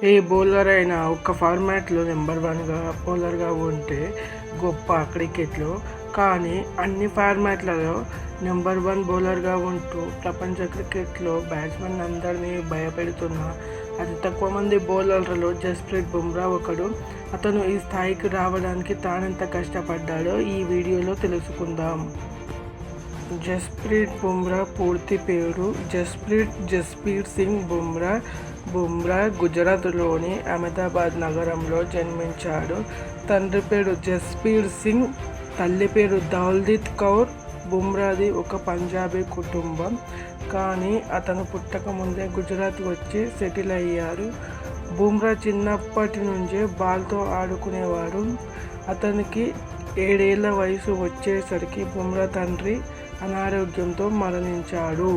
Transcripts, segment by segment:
A bowler అయినా ఒక్క ఫార్మాట్లో నెంబర్ వన్గా బౌలర్గా ఉంటే గొప్ప క్రికెట్లో. కానీ అన్ని ఫార్మాట్లలో నెంబర్ వన్ బౌలర్గా ఉంటూ ప్రపంచ క్రికెట్లో బ్యాట్స్మెన్ అందరినీ భయపెడుతున్న అతి తక్కువ మంది బౌలర్లలో జస్ప్రీత్ బుమ్రా ఒకడు. అతను ఈ స్థాయికి రావడానికి తానెంత కష్టపడ్డాడో ఈ వీడియోలో తెలుసుకుందాం. జస్ప్రీత్ బుమ్రా పూర్తి పేరు జస్ప్రీత్ సింగ్ బుమ్రా. బుమ్రా గుజరాత్లోని అహ్మదాబాద్ నగరంలో జన్మించాడు. తండ్రి పేరు జస్ప్రీత్ సింగ్, తల్లి పేరు దౌల్దీప్ కౌర్. బుమ్రాది ఒక పంజాబీ కుటుంబం, కానీ అతను పుట్టక ముందే గుజరాత్ వచ్చి సెటిల్ అయ్యారు. బుమ్రా చిన్నప్పటి నుంచే బాల్తో ఆడుకునేవాడు. అతనికి 7 ఏళ్ల వయసు వచ్చేసరికి బుమ్రా తండ్రి అనారోగ్యంతో మరణించాడు.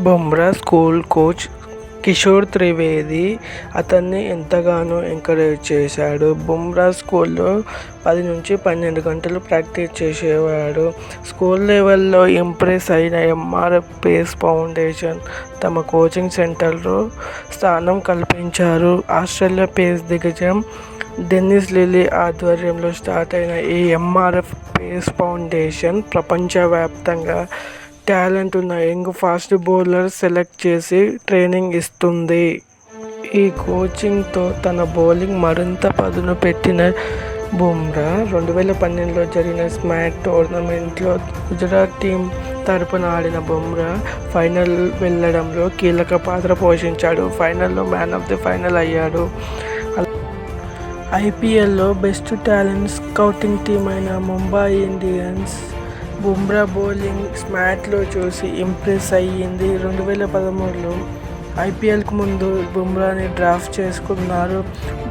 బుమ్రా స్కూల్ కోచ్ కిషోర్ త్రివేది అతన్ని ఎంతగానో ఎంకరేజ్ చేశాడు. బుమ్రా స్కూల్లో 10 నుంచి 12 గంటలు ప్రాక్టీస్ చేసేవాడు. స్కూల్ లెవెల్లో ఇంప్రెస్ అయిన ఎంఆర్ఎఫ్ పేస్ ఫౌండేషన్ తమ కోచింగ్ సెంటర్లో స్థానం కల్పించారు. ఆస్ట్రేలియా పేస్ దిగ్గజం డెన్నిస్ లిల్లీ ఆధ్వర్యంలో స్టార్ట్ అయిన ఈ ఎంఆర్ఎఫ్ పేస్ ఫౌండేషన్ ప్రపంచవ్యాప్తంగా టాలెంట్ ఉన్న యంగ్ ఫాస్ట్ బౌలర్ సెలెక్ట్ చేసి ట్రైనింగ్ ఇస్తుంది. ఈ కోచింగ్తో తన బౌలింగ్ మరింత పదును పెట్టిన బుమ్రా 2012లో జరిగిన స్మాష్ టోర్నమెంట్లో గుజరాత్ టీం తరపున ఆడిన బుమ్రా ఫైనల్ వెళ్లడంలో కీలక పాత్ర పోషించాడు. ఫైనల్లో మ్యాన్ ఆఫ్ ది ఫైనల్ అయ్యాడు. ఐపీఎల్లో బెస్ట్ టాలెంట్ స్కౌటింగ్ టీం అయిన ముంబై ఇండియన్స్ బుమ్రా బౌలింగ్ స్మాష్లో చూసి ఇంప్రెస్ అయ్యింది. 2013లో ఐపీఎల్కు ముందు బుమ్రాని డ్రాఫ్ట్ చేసుకున్నారు.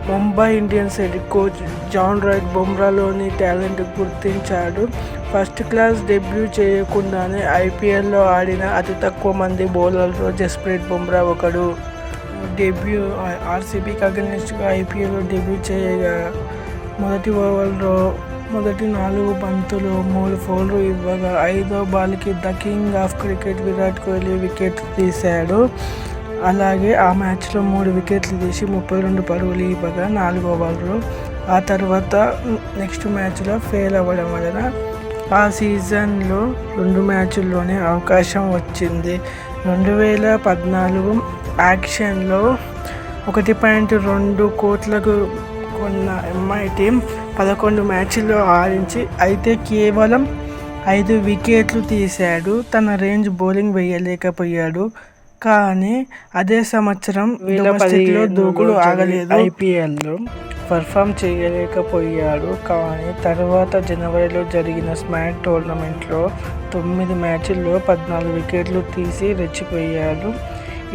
Mumbai Indians head coach John Wright బుమ్రాలోని టాలెంట్ గుర్తించాడు. ఫస్ట్ క్లాస్ డెబ్యూ చేయకుండానే ఐపీఎల్లో ఆడిన అతి తక్కువ మంది బౌలర్లలో జస్ప్రీత్ బుమ్రా ఒకడు. డెబ్యూ ఆర్సీబీకి అగెన్స్ట్గా ఐపీఎల్లో డెబ్యూ చేయగా మొదటి ఓవర్లో మొదటి 4 బంతులు 3 4లు ఇవ్వగా 5వ బాల్కి the king of cricket Virat Kohli wicket తీశాడు. అలాగే ఆ మ్యాచ్లో 3 వికెట్లు తీసి 32 పరుగులు ఇవ్వగా 4వ ఓవర్లో. ఆ తర్వాత నెక్స్ట్ మ్యాచ్లో ఫెయిల్ అవ్వడం వలన ఆ సీజన్లో 2 మ్యాచ్ల్లోనే అవకాశం వచ్చింది. 2014 యాక్షన్లో 1.2 కోట్లకు కొన్న ఎంఐ టీం 11 మ్యాచ్ల్లో ఆడించి అయితే కేవలం 5 వికెట్లు తీశాడు. తన రేంజ్ బౌలింగ్ వేయలేకపోయాడు. కానీ అదే సంవత్సరం డొమెస్టిక్లో దూకుడు ఆగలేదు. ఐపీఎల్లో పర్ఫామ్ చేయలేకపోయాడు. కానీ తర్వాత జనవరిలో జరిగిన స్మాష్ టోర్నమెంట్లో 9 మ్యాచ్ల్లో 14 వికెట్లు తీసి రెచ్చిపోయాడు.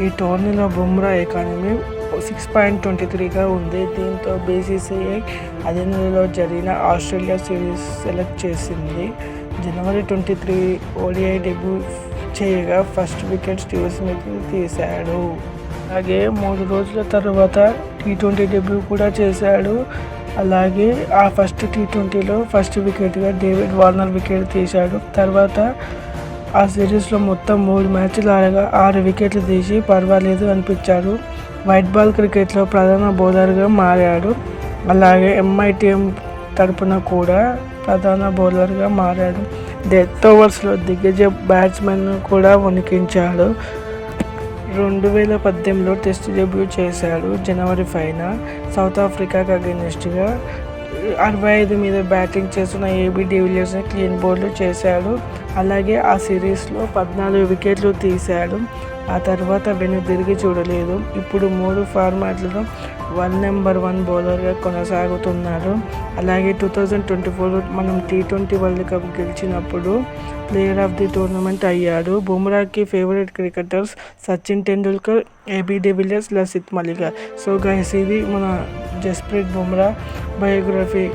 ఈ టోర్నీలో బుమ్రా ఎకానమీ 6.23గా ఉంది. దీంతో బీసీసీఐ అదే నెలలో జరిగిన ఆస్ట్రేలియా సిరీస్ సెలెక్ట్ చేసింది. జనవరి 23 ఓడిఐ డెబ్యూ చేయగా ఫస్ట్ వికెట్ స్టీవ్ స్మిత్ తీశాడు. అలాగే 3 రోజుల తర్వాత టీ20 డెబ్యూ కూడా చేశాడు. అలాగే ఆ ఫస్ట్ టీ20లో ఫస్ట్ వికెట్గా డేవిడ్ వార్నర్ వికెట్ తీశాడు. తర్వాత ఆ సిరీస్లో మొత్తం 3 మ్యాచ్లు ఆడగా 6 వికెట్లు తీసి పర్వాలేదు అనిపించాడు. వైట్ బాల్ క్రికెట్లో ప్రధాన బౌలర్గా మారాడు. అలాగే ఎంఐ టీం తరపున కూడా ప్రధాన బౌలర్గా మారాడు. డెత్ ఓవర్స్లో దిగ్గజ బ్యాట్స్మెన్ కూడా వణికించాడు. 2018లో టెస్ట్ డెబ్యూ చేశాడు. జనవరి 5న సౌత్ ఆఫ్రికాకు అగెన్స్ట్గా 65 మీద బ్యాటింగ్ చేస్తున్న ఏబీ డివిలియర్స్ని క్లీన్ బౌల్డ్ చేశాడు. అలాగే ఆ సిరీస్లో 14 వికెట్లు తీశాడు. ఆ తర్వాత వెనుదిరిగి చూడలేదు. ఇప్పుడు 3 ఫార్మాట్లలో నెంబర్ 1 బౌలర్గా కొనసాగుతున్నాడు. అలాగే 2024 మనం టీ20 వరల్డ్ కప్ గెలిచినప్పుడు ప్లేయర్ ఆఫ్ ది టోర్నమెంట్ అయ్యాడు. బుమ్రాకి favourite cricketers Sachin Tendulkar, AB de Villiers, Lasith Malinga. So guys, ఇది మన జస్ప్రీత్ బుమ్రా బయోగ్రఫీ.